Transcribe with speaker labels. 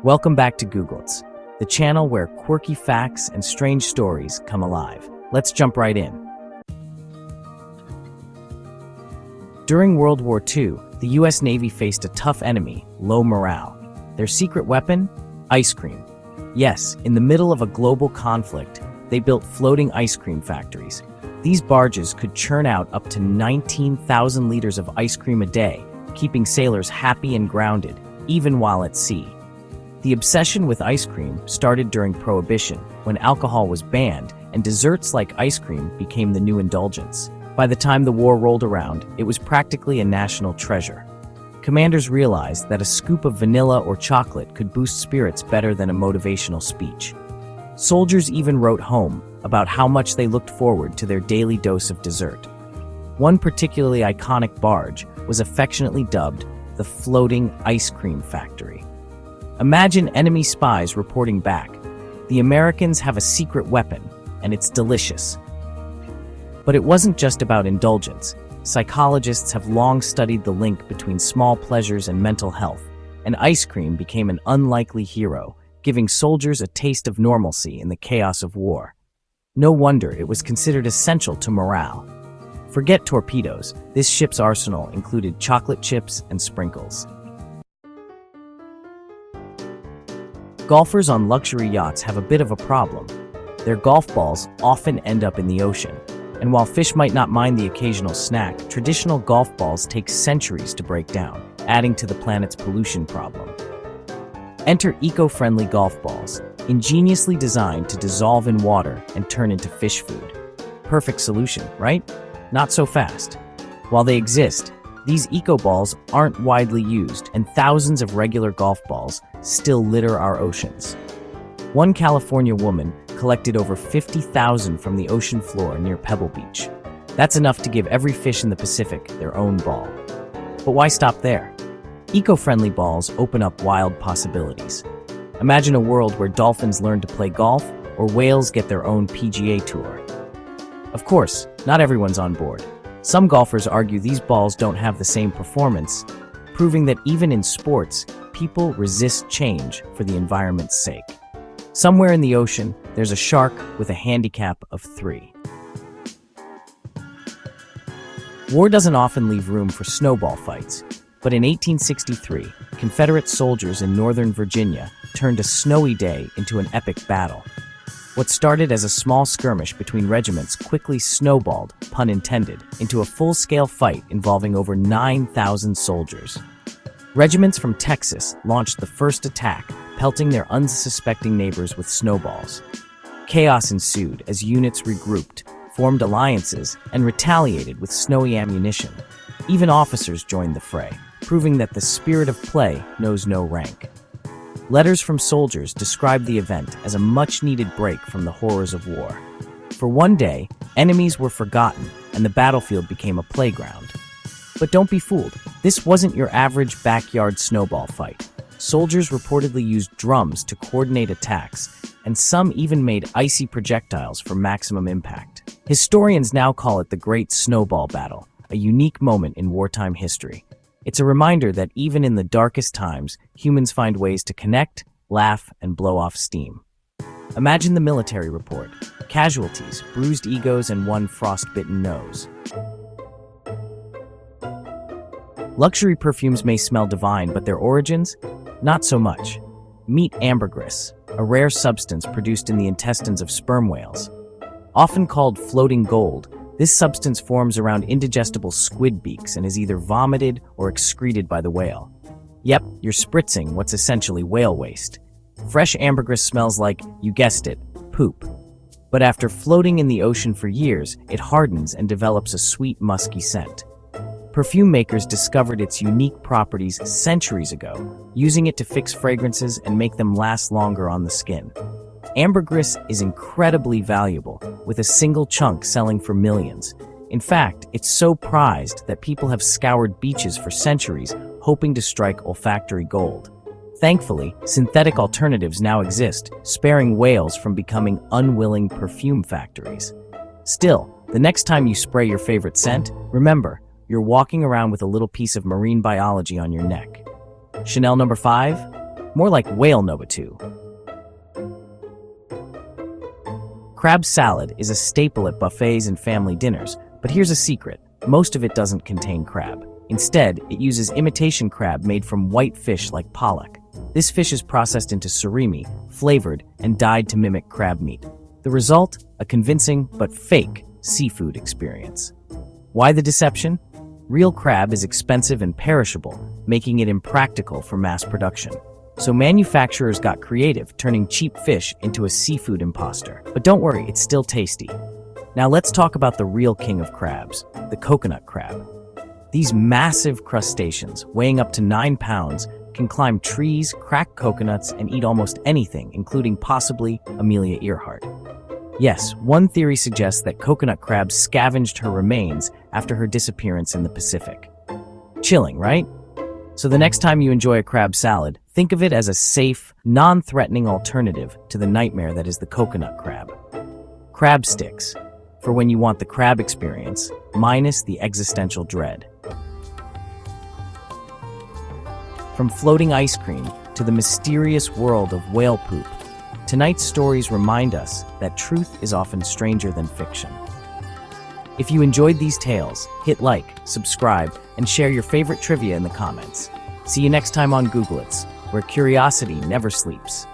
Speaker 1: Welcome back to Googlets, the channel where quirky facts and strange stories come alive. Let's jump right in. During World War II, the US Navy faced a tough enemy, low morale. Their secret weapon? Ice cream. Yes, in the middle of a global conflict, they built floating ice cream factories. These barges could churn out up to 19,000 liters of ice cream a day, keeping sailors happy and grounded, even while at sea. The obsession with ice cream started during Prohibition, when alcohol was banned and desserts like ice cream became the new indulgence. By the time the war rolled around, it was practically a national treasure. Commanders realized that a scoop of vanilla or chocolate could boost spirits better than a motivational speech. Soldiers even wrote home about how much they looked forward to their daily dose of dessert. One particularly iconic barge was affectionately dubbed the Floating Ice Cream Factory. Imagine enemy spies reporting back. The Americans have a secret weapon, and it's delicious. But it wasn't just about indulgence. Psychologists have long studied the link between small pleasures and mental health, and ice cream became an unlikely hero, giving soldiers a taste of normalcy in the chaos of war. No wonder it was considered essential to morale. Forget torpedoes, this ship's arsenal included chocolate chips and sprinkles. Golfers on luxury yachts have a bit of a problem. Their golf balls often end up in the ocean. And while fish might not mind the occasional snack, traditional golf balls take centuries to break down, adding to the planet's pollution problem. Enter eco-friendly golf balls, ingeniously designed to dissolve in water and turn into fish food. Perfect solution, right? Not so fast. While they exist, these eco-balls aren't widely used, and thousands of regular golf balls still litter our oceans. One California woman collected over 50,000 from the ocean floor near Pebble Beach. That's enough to give every fish in the Pacific their own ball. But why stop there? Eco-friendly balls open up wild possibilities. Imagine a world where dolphins learn to play golf or whales get their own PGA Tour. Of course, not everyone's on board. Some golfers argue these balls don't have the same performance, proving that even in sports, people resist change for the environment's sake. Somewhere in the ocean, there's a shark with a handicap of 3. War doesn't often leave room for snowball fights, but in 1863, Confederate soldiers in Northern Virginia turned a snowy day into an epic battle. What started as a small skirmish between regiments quickly snowballed, pun intended, into a full-scale fight involving over 9,000 soldiers. Regiments from Texas launched the first attack, pelting their unsuspecting neighbors with snowballs. Chaos ensued as units regrouped, formed alliances, and retaliated with snowy ammunition. Even officers joined the fray, proving that the spirit of play knows no rank. Letters from soldiers described the event as a much-needed break from the horrors of war. For one day, enemies were forgotten, and the battlefield became a playground. But don't be fooled, this wasn't your average backyard snowball fight. Soldiers reportedly used drums to coordinate attacks, and some even made icy projectiles for maximum impact. Historians now call it the Great Snowball Battle, a unique moment in wartime history. It's a reminder that even in the darkest times, humans find ways to connect, laugh, and blow off steam. Imagine the military report: casualties, bruised egos, and one frostbitten nose. Luxury perfumes may smell divine, but their origins? Not so much. Meet ambergris, a rare substance produced in the intestines of sperm whales. Often called floating gold, this substance forms around indigestible squid beaks and is either vomited or excreted by the whale. Yep, you're spritzing what's essentially whale waste. Fresh ambergris smells like, you guessed it, poop. But after floating in the ocean for years, it hardens and develops a sweet, musky scent. Perfume makers discovered its unique properties centuries ago, using it to fix fragrances and make them last longer on the skin. Ambergris is incredibly valuable, with a single chunk selling for millions. In fact, it's so prized that people have scoured beaches for centuries, hoping to strike olfactory gold. Thankfully, synthetic alternatives now exist, sparing whales from becoming unwilling perfume factories. Still, the next time you spray your favorite scent, remember, you're walking around with a little piece of marine biology on your neck. Chanel number 5? More like whale Nobatu. Crab salad is a staple at buffets and family dinners, but here's a secret. Most of it doesn't contain crab. Instead, it uses imitation crab made from white fish like pollock. This fish is processed into surimi, flavored, and dyed to mimic crab meat. The result? A convincing but fake seafood experience. Why the deception? Real crab is expensive and perishable, making it impractical for mass production. So manufacturers got creative, turning cheap fish into a seafood imposter. But don't worry, it's still tasty. Now let's talk about the real king of crabs, the coconut crab. These massive crustaceans, weighing up to 9 pounds, can climb trees, crack coconuts, and eat almost anything, including possibly Amelia Earhart. Yes, one theory suggests that coconut crabs scavenged her remains after her disappearance in the Pacific. Chilling, right? So the next time you enjoy a crab salad, think of it as a safe, non-threatening alternative to the nightmare that is the coconut crab. Crab sticks, for when you want the crab experience, minus the existential dread. From floating ice cream to the mysterious world of whale poop, tonight's stories remind us that truth is often stranger than fiction. If you enjoyed these tales, hit like, subscribe, and share your favorite trivia in the comments. See you next time on Googlets, where curiosity never sleeps.